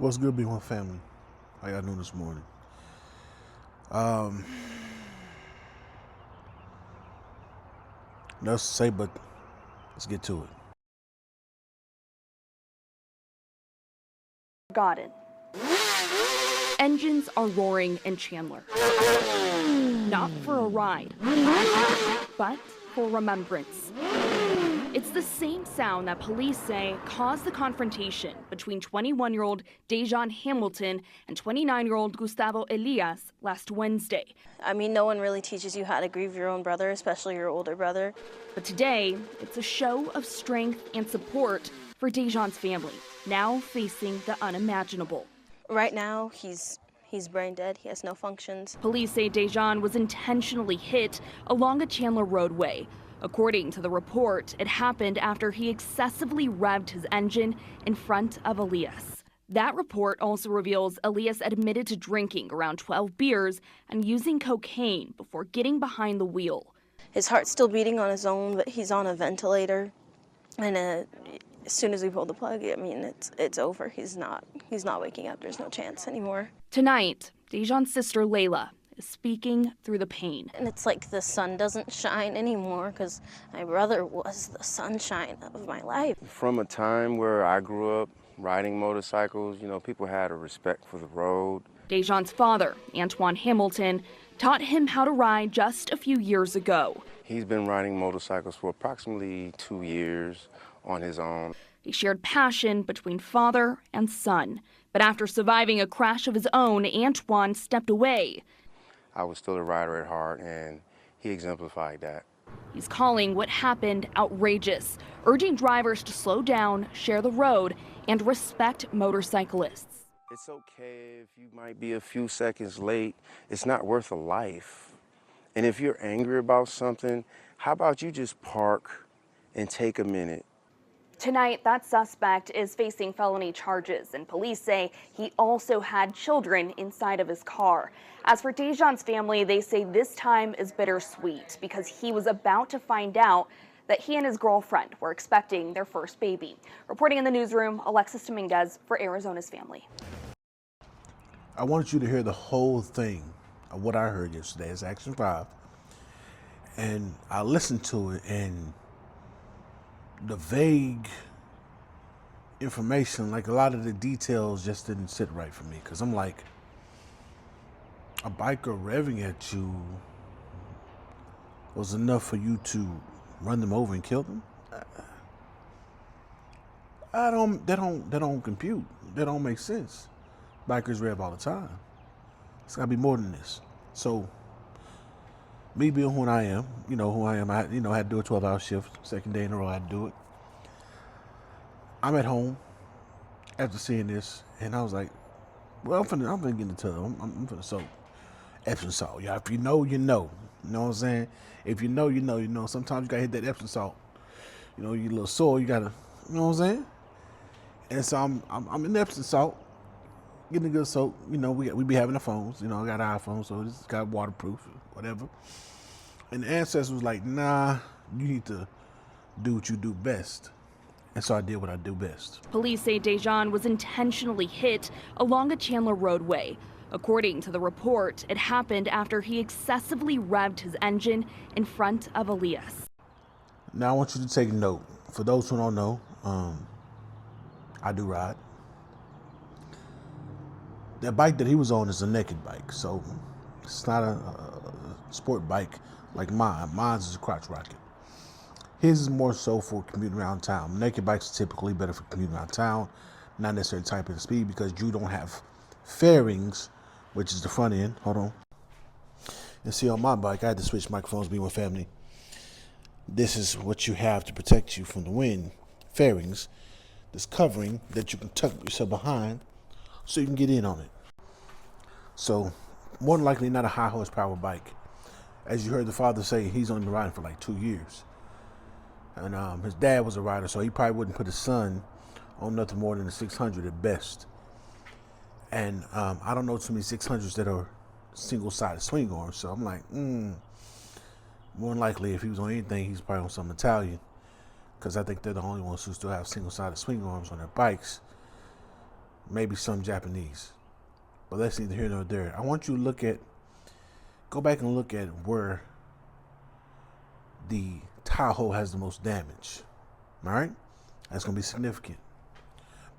What's good, be one family? How y'all doing this morning? No else to say, but let's get to it. Forgotten. Engines are roaring in Chandler. Not for a ride, but for remembrance. It's the same sound that police say caused the confrontation between 21-year-old Dejan Hamilton and 29-year-old Gustavo Elias last Wednesday. I mean, no one really teaches you how to grieve your own brother, especially your older brother. But today, it's a show of strength and support for Dejan's family, now facing the unimaginable. Right now, he's brain dead. He has no functions. Police say Dejan was intentionally hit along a Chandler roadway. According to the report, it happened after he excessively revved his engine in front of Elias. That report also reveals Elias admitted to drinking around 12 beers and using cocaine before getting behind the wheel. His heart's still beating on his own, but he's on a ventilator. And as soon as we pull the plug, I mean, it's over. He's not waking up. There's no chance anymore. Tonight, Dejan's sister Layla is speaking through the pain. And it's like the sun doesn't shine anymore because my brother was the sunshine of my life. From a time where I grew up riding motorcycles, people had a respect for the road. Dejan's father, Antoine Hamilton, taught him how to ride just a few years ago. He's been riding motorcycles for approximately 2 years on his own. They shared passion between father and son. But after surviving a crash of his own, Antoine stepped away. I was still a rider at heart, and he exemplified that. He's calling what happened outrageous, urging drivers to slow down, share the road, and respect motorcyclists. It's okay if you might be a few seconds late. It's not worth a life. And if you're angry about something, how about you just park and take a minute? Tonight, that suspect is facing felony charges, and police say he also had children inside of his car. As for Dejan's family, they say this time is bittersweet because he was about to find out that he and his girlfriend were expecting their first baby. Reporting in the newsroom, Alexis Dominguez for Arizona's Family. I wanted you to hear the whole thing of what I heard yesterday as Action 5. And I listened to it, and the vague information, like a lot of the details just didn't sit right for me. Because I'm like, a biker revving at you was enough for you to run them over and kill them? That don't compute. That don't make sense. Bikers rev all the time. It's gotta be more than this. So, me being who I am, I had to do a 12-hour shift. Second day in a row, I had to do it. I'm at home after seeing this, and I was like, well, I'm finna get into it. I'm finna soak Epsom salt. Yeah, if you know, you know. You know what I'm saying? If you know, you know, you know. Sometimes you gotta hit that Epsom salt. You get a little sore, you gotta, you know what I'm saying? And so I'm in Epsom salt, getting a good soak. We be having the phones. I got an iPhone, so it's got waterproof, whatever. And the ancestor was like, nah, you need to do what you do best. And so I did what I do best. Police say Dejan was intentionally hit along a Chandler roadway. According to the report, it happened after he excessively revved his engine in front of Elias. Now I want you to take note. For those who don't know, I do ride. That bike that he was on is a naked bike, so it's not a sport bike like mine. Mine's is a crotch rocket. His is more so for commuting around town. Naked bikes are typically better for commuting around town, not necessarily typing speed because you don't have fairings, which is the front end. Hold on. And see, on my bike, I had to switch microphones, be one family. This is what you have to protect you from the wind. Fairings, this covering that you can tuck yourself behind so you can get in on it. So, more than likely not a high horsepower bike. As you heard the father say, he's only been riding for like 2 years. And his dad was a rider, so he probably wouldn't put his son on nothing more than a 600 at best. And I don't know too many 600s that are single-sided swing arms, so I'm like, more than likely if he was on anything, he's probably on some Italian, because I think they're the only ones who still have single-sided swing arms on their bikes. maybe some Japanese. But that's neither here nor there. I want you to go back and look at where the Tahoe has the most damage. All right? That's going to be significant.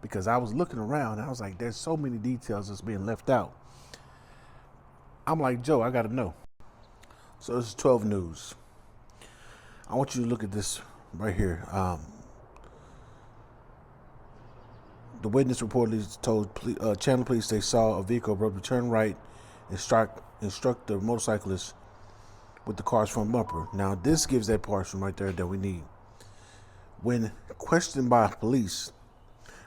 Because I was looking around and I was like, there's so many details that's being left out. I'm like, Joe, I got to know. So this is 12 News. I want you to look at this right here. The witness reportedly told Chandler police they saw a vehicle abruptly turn right and struck the motorcyclist with the car's front bumper. Now, this gives that portion right there that we need. When questioned by police,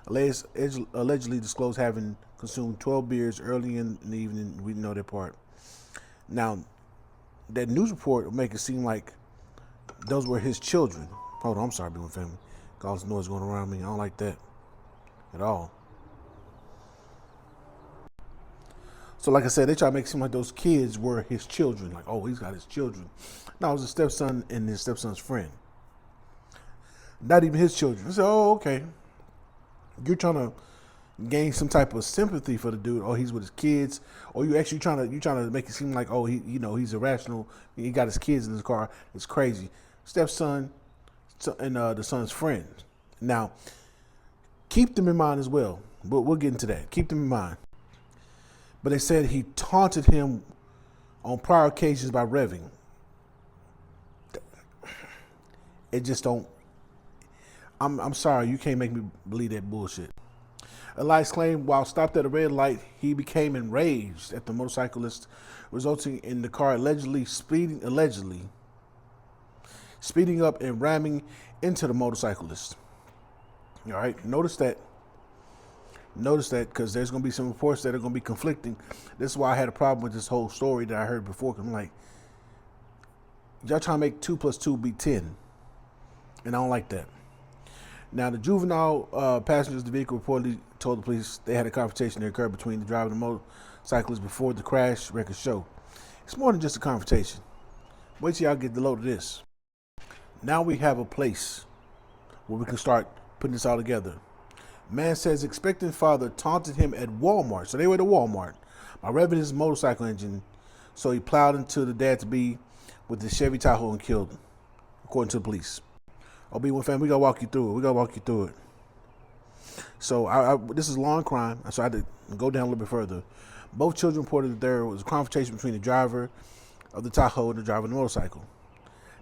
allegedly disclosed having consumed 12 beers early in the evening. We know that part. Now, that news report will make it seem like those were his children. Hold on, I'm sorry, being family. Got all this noise going around me. I don't like that at all. So like I said, they try to make it seem like those kids were his children. Like, oh, he's got his children. No, it was his stepson and his stepson's friend. Not even his children. I said, oh, okay. You're trying to gain some type of sympathy for the dude. Oh, he's with his kids. Or you actually trying to make it seem like, oh, he's irrational. He got his kids in his car. It's crazy. Stepson and the son's friend. Now, keep them in mind as well. But we'll get into that. Keep them in mind. But they said he taunted him on prior occasions by revving. It just don't. I'm sorry, you can't make me believe that bullshit. Elias claimed while stopped at a red light, he became enraged at the motorcyclist, resulting in the car allegedly speeding up and ramming into the motorcyclist. All right, notice that because there's going to be some reports that are going to be conflicting. This is why I had a problem with this whole story that I heard before. Cause I'm like, y'all trying to make 2 + 2 be 10, and I don't like that. Now, the juvenile passengers of the vehicle reportedly told the police they had a confrontation that occurred between the driver and the motorcyclist before the crash records show. It's more than just a confrontation. Wait till y'all get the load of this. Now we have a place where we can start putting this all together. Man says expectant father taunted him at Walmart. So they were at Walmart by revving his motorcycle engine. So he plowed into the dad-to-be with the Chevy Tahoe and killed him, according to the police. OB1 fam, we gotta walk you through it. So this is law and crime, so I had to go down a little bit further. Both children reported that there was a confrontation between the driver of the Tahoe and the driver of the motorcycle.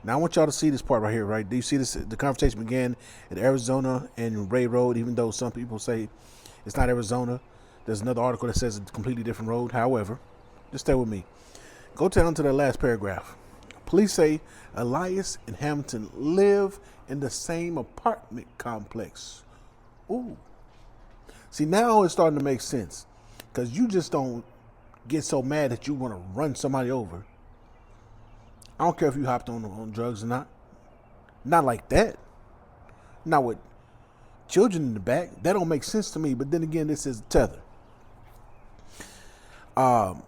Now I want y'all to see this part right here, right? Do you see this? The confrontation began at Arizona and Ray Road, even though some people say it's not Arizona. There's another article that says it's a completely different road. However, just stay with me. Go down to that last paragraph. Police say Elias and Hamilton live in the same apartment complex. Ooh. See, now it's starting to make sense. Because you just don't get so mad that you want to run somebody over. I don't care if you hopped on drugs or not. Not like that. Not with children in the back. That don't make sense to me. But then again, this is Tether. And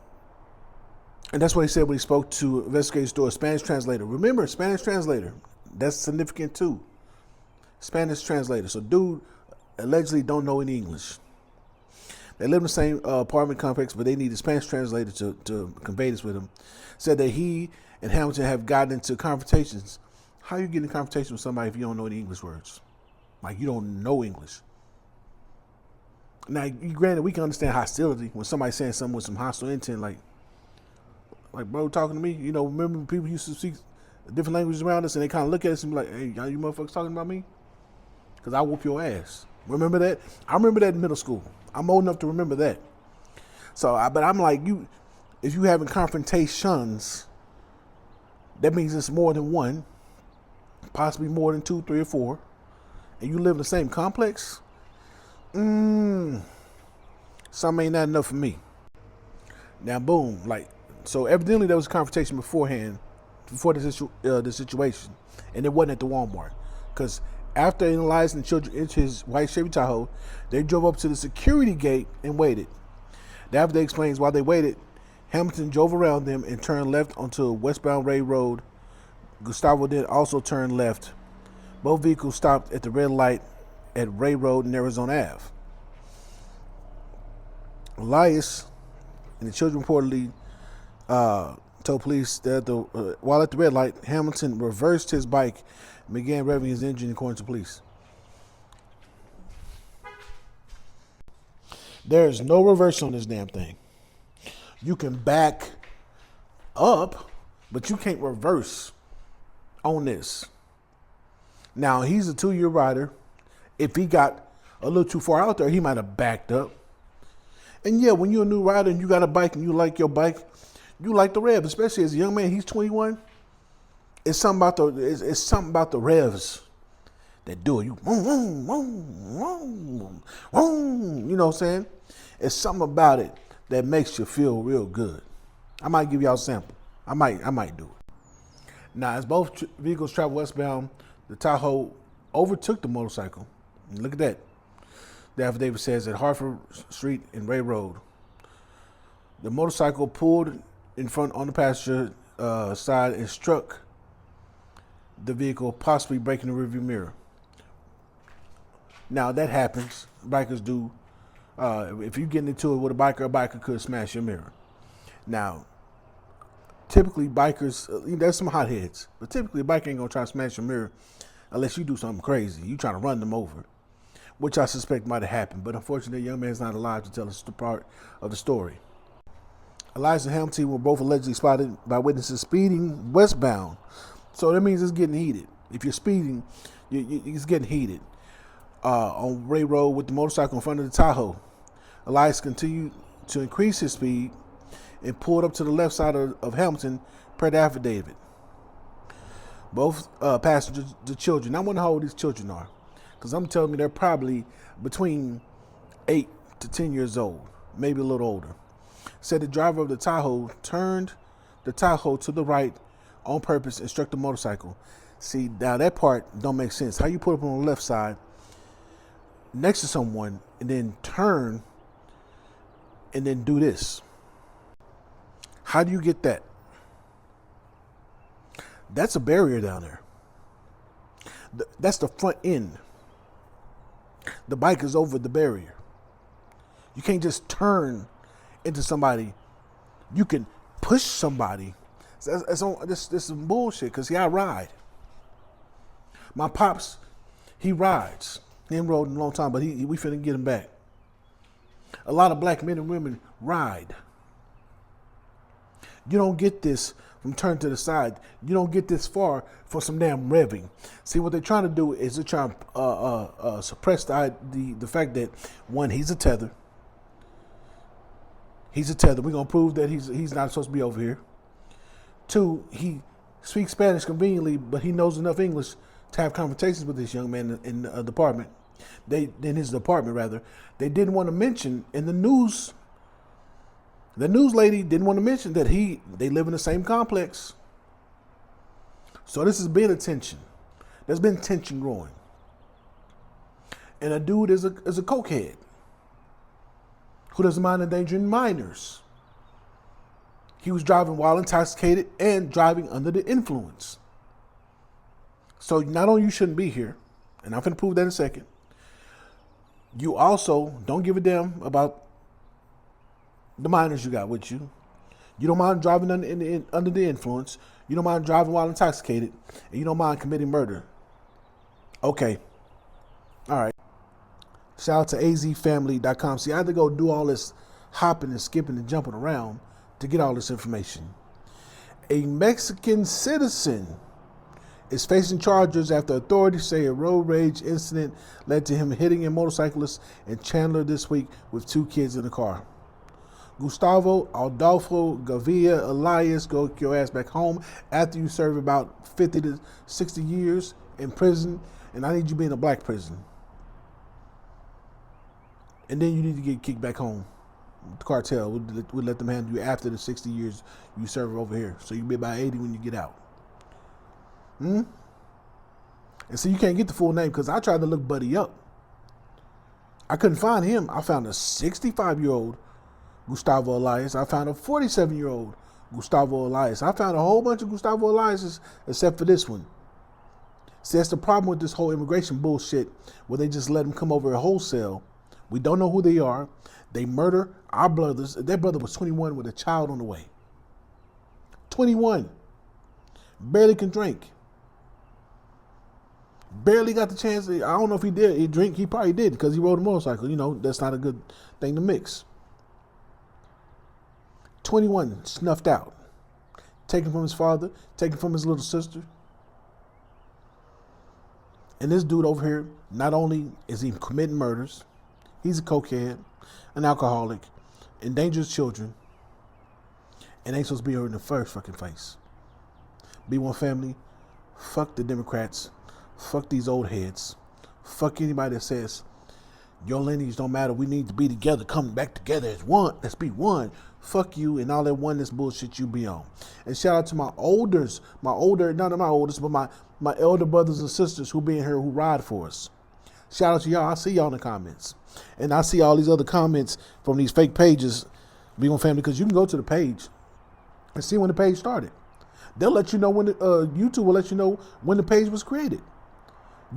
that's what he said when he spoke to investigators through a Spanish translator. Remember, Spanish translator. That's significant too. Spanish translator. So dude allegedly don't know any English. They live in the same apartment complex, but they need a Spanish translator to convey this with him. Said that he and Hamilton have gotten into confrontations. How you get in confrontation with somebody if you don't know any English words? Like you don't know English. Now, granted, we can understand hostility when somebody's saying something with some hostile intent, like bro, talking to me. You know, remember when people used to speak different languages around us and they kind of look at us and be like, hey, y'all you motherfuckers talking about me? Because I whoop your ass. Remember that? I remember that in middle school. I'm old enough to remember that. So, but I'm like, if you having confrontations, that means it's more than one, possibly more than 2, 3, or 4, and you live in the same complex. Something ain't not enough for me. Now, boom, so evidently there was a confrontation beforehand, before the situation, and it wasn't at the Walmart, because after analyzing the children into his white Chevy Tahoe, they drove up to the security gate and waited. After they explains why they waited, Hamilton drove around them and turned left onto westbound Ray Road. Gustavo then also turned left. Both vehicles stopped at the red light at Ray Road and Arizona Ave. Elias and the children reportedly told police that while at the red light, Hamilton reversed his bike and began revving his engine, according to police. There's no reverse on this damn thing. You can back up, but you can't reverse on this. Now, he's a 2-year rider. If he got a little too far out there, he might have backed up. And yeah, when you're a new rider and you got a bike and you like your bike, you like the rev, especially as a young man. He's 21. It's something about the revs that do it. You you know what I'm saying? It's something about it that makes you feel real good. I might give y'all a sample. I might do it. Now, as both vehicles travel westbound, the Tahoe overtook the motorcycle. And look at that. The affidavit says at Hartford Street and Ray Road, the motorcycle pulled in front on the passenger side and struck the vehicle, possibly breaking the rearview mirror. Now, that happens. Bikers do. If you're getting into it with a biker could smash your mirror. Now, typically bikers, there's some hotheads, but typically a biker ain't gonna try to smash your mirror unless you do something crazy. You trying to run them over, which I suspect might have happened. But unfortunately, the young man's not alive to tell us the part of the story. Elias and Hamilton were both allegedly spotted by witnesses speeding westbound. So that means it's getting heated. If you're speeding, it's getting heated. On Ray Road with the motorcycle in front of the Tahoe, Elias continued to increase his speed and pulled up to the left side of Hamilton per the affidavit. Both passengers, the children, I wonder how old these children are, because I'm telling you they're probably between 8 to 10 years old, maybe a little older. Said the driver of the Tahoe turned the Tahoe to the right on purpose and struck the motorcycle. See, now that part don't make sense. How you put up on the left side next to someone and then turn and then do this? How do you get that? That's a barrier down there. That's the front end. The bike is over the barrier. You can't just turn into somebody. You can push somebody. This is some bullshit, because I ride. My pops, he rides. He ain't rode in a long time, but we finna get him back. A lot of black men and women ride. You don't get this from turn to the side. You don't get this far for some damn revving. See, what they're trying to do is they're trying to suppress the fact that, one, he's a tether. He's a tether. We're going to prove that he's not supposed to be over here. 2, he speaks Spanish conveniently, but he knows enough English to have conversations with this young man in the department. In his department, rather. They didn't want to mention in the news. The news lady didn't want to mention that they live in the same complex. So this has been a tension. There's been tension growing. And a dude is a cokehead who doesn't mind endangering minors. He was driving while intoxicated and driving under the influence. So not only you shouldn't be here, and I'm going to prove that in a second, you also don't give a damn about the minors you got with you. You don't mind driving under the influence. You don't mind driving while intoxicated. And you don't mind committing murder. Okay. All right. Shout out to azfamily.com. See, I had to go do all this hopping and skipping and jumping around to get all this information. A Mexican citizen is facing charges after authorities say a road rage incident led to him hitting a motorcyclist in Chandler this week with 2 kids in the car. Gustavo Adolfo Gavia Elias, go your ass back home after you serve about 50 to 60 years in prison, and I need you to be in a black prison. And then you need to get kicked back home. The cartel, we'll let them handle you after the 60 years you serve over here. So you'll be about 80 when you get out. And so you can't get the full name, because I tried to look Buddy up. I couldn't find him. I found a 65-year-old Gustavo Elias. I found a 47-year-old Gustavo Elias. I found a whole bunch of Gustavo Eliases except for this one. See, that's the problem with this whole immigration bullshit, where they just let them come over wholesale. We don't know who they are. They murder our brothers. Their brother was 21 with a child on the way. 21. Barely can drink. Barely got the chance. I don't know if he did. He drink. He probably did because he rode a motorcycle. You know, that's not a good thing to mix. 21 snuffed out. Taken from his father. Taken from his little sister. And this dude over here, not only is he committing murders, he's a cokehead, an alcoholic, endangers children, and ain't supposed to be here in the first fucking face. B1 family, fuck the Democrats, fuck these old heads, fuck anybody that says your lineage don't matter, we need to be together, come back together as one, let's be one. Fuck you and all that oneness bullshit you be on. And shout out to my olders, not my oldest, but my elder brothers and sisters who be in here who ride for us. Shout out to y'all. I see y'all in the comments. And I see all these other comments from these fake pages, B1 family, because you can go to the page and see when the page started. They'll let you know when YouTube will let you know when the page was created.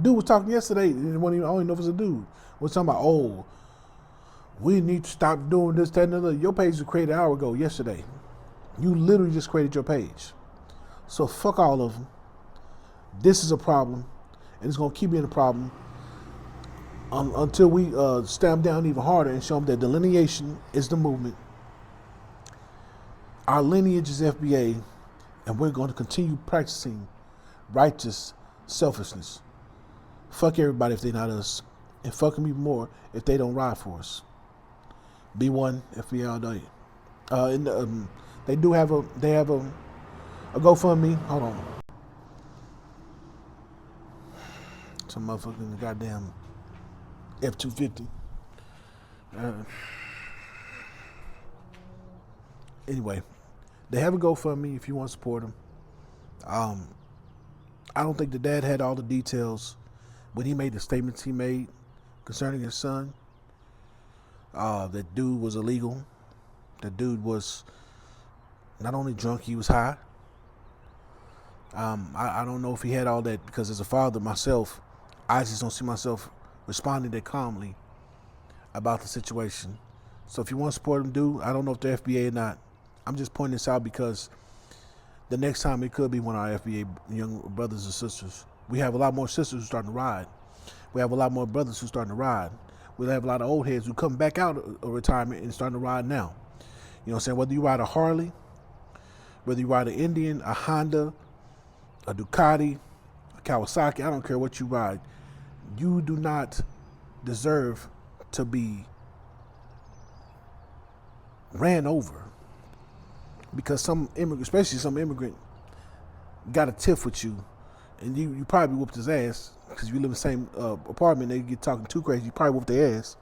Dude was talking yesterday, and I don't even know if it's a dude. Was talking about, oh, we need to stop doing this, that, and the other. Your page was created an hour ago, yesterday. You literally just created your page. So fuck all of them. This is a problem, and it's going to keep being a problem until we stamp down even harder and show them that delineation is the movement. Our lineage is FBA, and we're going to continue practicing righteous selfishness. Fuck everybody if they're not us, and fuck them even more if they don't ride for us. B1 FBA all day. They have a GoFundMe. Hold on. Some motherfucking goddamn F-250. Anyway, they have a GoFundMe if you want to support them. I don't think the dad had all the details when he made the statements he made concerning his son. That dude was illegal. That dude was not only drunk, he was high. I don't know if he had all that, because as a father myself, I just don't see myself responding that calmly about the situation. So if you want to support them, do. I don't know if they're FBA or not. I'm just pointing this out because the next time it could be one of our FBA young brothers and sisters. We have a lot more sisters who are starting to ride. We have a lot more brothers who are starting to ride. We'll have a lot of old heads who come back out of retirement and starting to ride now. You know what I'm saying? Whether you ride a Harley, whether you ride an Indian, a Honda, a Ducati, a Kawasaki, I don't care what you ride. You do not deserve to be ran over because some immigrant, especially some immigrant, got a tiff with you, and you probably whooped his ass because you live in the same apartment. They get talking too crazy. You probably whooped their ass,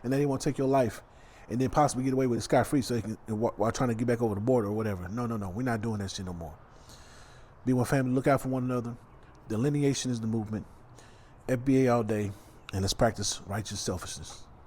and then they want to take your life, and then possibly get away with it scot-free so they can while trying to get back over the border or whatever. No, we're not doing that shit no more. B1 family, look out for one another. Delineation is the movement. FBA all day, and let's practice righteous selfishness.